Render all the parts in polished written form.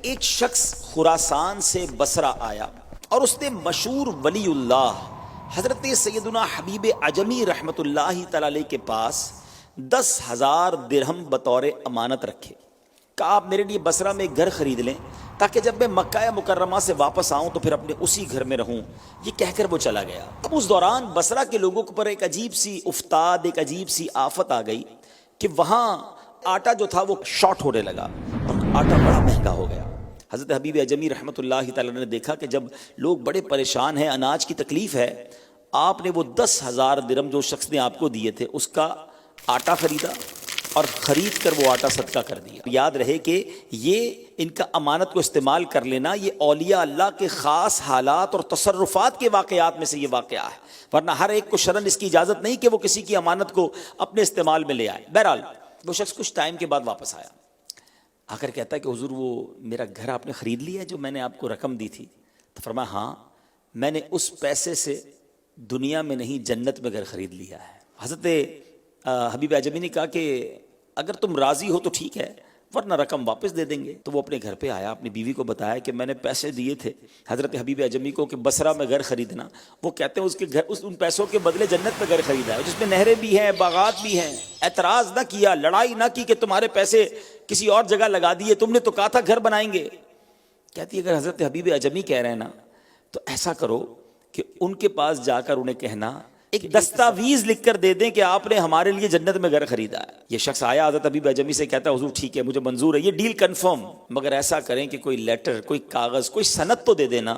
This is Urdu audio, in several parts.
ایک شخص خراسان سے بصرہ آیا اور اس نے مشہور ولی اللہ حضرت سیدنا حبیب عجمی رحمۃ اللہ تعالی علیہ کے پاس 10,000 درہم بطور امانت رکھے. کہا آپ میرے لیے بصرہ میں ایک گھر خرید لیں تاکہ جب میں مکہ مکرمہ سے واپس آؤں تو پھر اپنے اسی گھر میں رہوں. یہ کہہ کر وہ چلا گیا. اب اس دوران بصرہ کے لوگوں پر ایک عجیب سی افتاد، ایک عجیب سی آفت آ گئی کہ وہاں آٹا جو تھا وہ شارٹ ہونے لگا اور آٹا بڑا مہنگا ہو گیا. حضرت حبیب عجمی رحمۃ اللہ تعالی نے دیکھا کہ جب لوگ بڑے پریشان ہیں، اناج کی تکلیف ہے، آپ نے وہ 10,000 درہم جو شخص نے آپ کو دیے تھے اس کا آٹا خریدا اور خرید کر وہ آٹا صدقہ کر دیا. یاد رہے کہ یہ ان کا امانت کو استعمال کر لینا یہ اولیاء اللہ کے خاص حالات اور تصرفات کے واقعات میں سے یہ واقعہ ہے، ورنہ ہر ایک کو شرعاً اس کی اجازت نہیں کہ وہ کسی کی امانت کو اپنے استعمال میں لے آئے. بہرحال وہ شخص کچھ ٹائم کے بعد واپس آیا، آ کر کہتا ہے کہ حضور وہ میرا گھر آپ نے خرید لیا ہے جو میں نے آپ کو رقم دی تھی؟ تو فرمایا ہاں، میں نے اس پیسے سے دنیا میں نہیں جنت میں گھر خرید لیا ہے. حضرت حبیب عجمی نے کہا کہ اگر تم راضی ہو تو ٹھیک ہے ورنہ رقم واپس دے دیں گے. تو وہ اپنے گھر پہ آیا، اپنی بیوی کو بتایا کہ میں نے پیسے دیے تھے حضرت حبیب عجمی کو کہ بصرہ میں گھر خریدنا. وہ کہتے ہیں اس کے گھر ان پیسوں کے بدلے جنت میں گھر خریدا ہے جس میں نہریں بھی ہیں، باغات بھی ہیں. اعتراض نہ کیا، لڑائی نہ کی کہ تمہارے پیسے کسی اور جگہ لگا دیے، تم نے تو کہا تھا گھر بنائیں گے. کہتی ہے اگر حضرت حبیب عجمی کہہ رہے ہیں نا تو ایسا کرو کہ ان کے پاس جا کر انہیں کہنا ایک دستاویز لکھ کر دے دیں کہ آپ نے ہمارے لیے جنت میں گھر خریدا ہے. یہ شخص آیا حضرت حبیب عجمی سے، کہتا ہے حضور ٹھیک ہے مجھے منظور ہے، یہ ڈیل کنفرم، مگر ایسا کریں کہ کوئی لیٹر، کوئی کاغذ، کوئی سند تو دے دینا.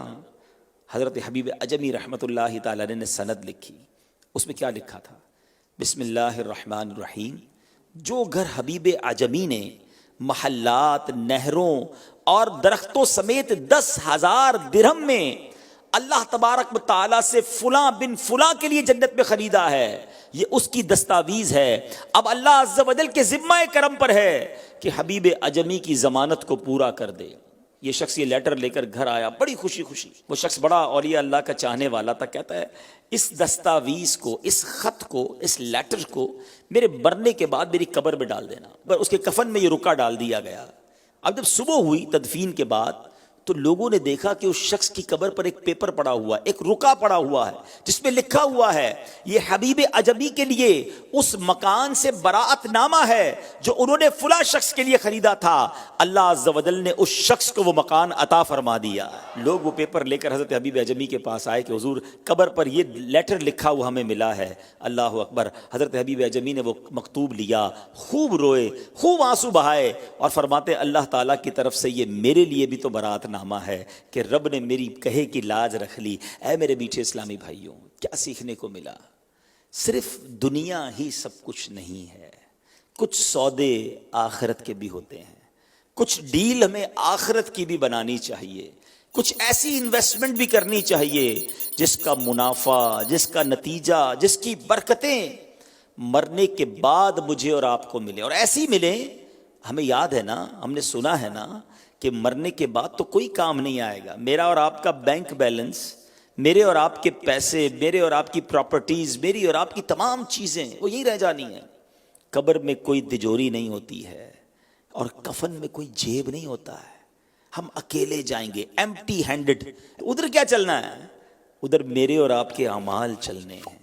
حضرت حبیب عجمی رحمۃ اللہ تعالی نے سند لکھی. اس میں کیا لکھا تھا؟ بسم اللہ الرحمن الرحیم. جو گھر حبیب عجمی نے محلات، نہروں اور درختوں سمیت 10,000 درہم میں اللہ تبارک و تعالیٰ سے فلاں بن فلاں کے لیے جنت میں خریدا ہے، یہ اس کی دستاویز ہے. اب اللہ عز و جل کے ذمہ کرم پر ہے کہ حبیب عجمی کی ضمانت کو پورا کر دے. یہ شخص یہ لیٹر لے کر گھر آیا بڑی خوشی خوشی. وہ شخص بڑا اولیاء اللہ کا چاہنے والا تھا. کہتا ہے اس دستاویز کو، اس خط کو، اس لیٹر کو میرے مرنے کے بعد میری قبر میں ڈال دینا. پر اس کے کفن میں یہ رکا ڈال دیا گیا. اب جب صبح ہوئی تدفین کے بعد تو لوگوں نے دیکھا کہ اس شخص کی قبر پر ایک پیپر پڑا ہوا ہے، ایک رکا پڑا ہوا ہے جس میں لکھا ہوا ہے یہ حبیب عجمی کے لیے اس مکان سے براءت نامہ ہے جو انہوں نے فلاں شخص کے لیے خریدا تھا. اللہ عز و جل نے اس شخص کو وہ مکان عطا فرما دیا. لوگ وہ پیپر لے کر حضرت حبیب عجمی کے پاس آئے کہ حضور قبر پر یہ لیٹر لکھا ہوا ہمیں ملا ہے. اللہ اکبر. حضرت حبیب عجمی نے وہ مکتوب لیا، خوب روئے، خوب آنسو بہائے اور فرماتے اللہ تعالیٰ کی طرف سے یہ میرے لیے بھی تو براءت نامہ ہے کہ رب نے میری کہے کی لاج رکھ لی. اے میرے میٹھے اسلامی بھائیوں، کیا سیکھنے کو ملا؟ صرف دنیا ہی سب کچھ نہیں ہے، کچھ سودے آخرت کے بھی ہوتے ہیں، کچھ ڈیل ہمیں آخرت کی بھی بنانی چاہیے، کچھ ایسی انویسٹمنٹ بھی کرنی چاہیے جس کا منافع، جس کا نتیجہ، جس کی برکتیں مرنے کے بعد مجھے اور آپ کو ملے. اور ایسی ملے. ہمیں یاد ہے نا، ہم نے سنا ہے نا کہ مرنے کے بعد تو کوئی کام نہیں آئے گا. میرا اور آپ کا بینک بیلنس، میرے اور آپ کے پیسے، میرے اور آپ کی پراپرٹیز، میری اور آپ کی تمام چیزیں وہ یہی رہ جانی ہیں. قبر میں کوئی تجوری نہیں ہوتی ہے اور کفن میں کوئی جیب نہیں ہوتا ہے. ہم اکیلے جائیں گے ایمپٹی ہینڈڈ. ادھر کیا چلنا ہے؟ ادھر میرے اور آپ کے اعمال چلنے ہیں.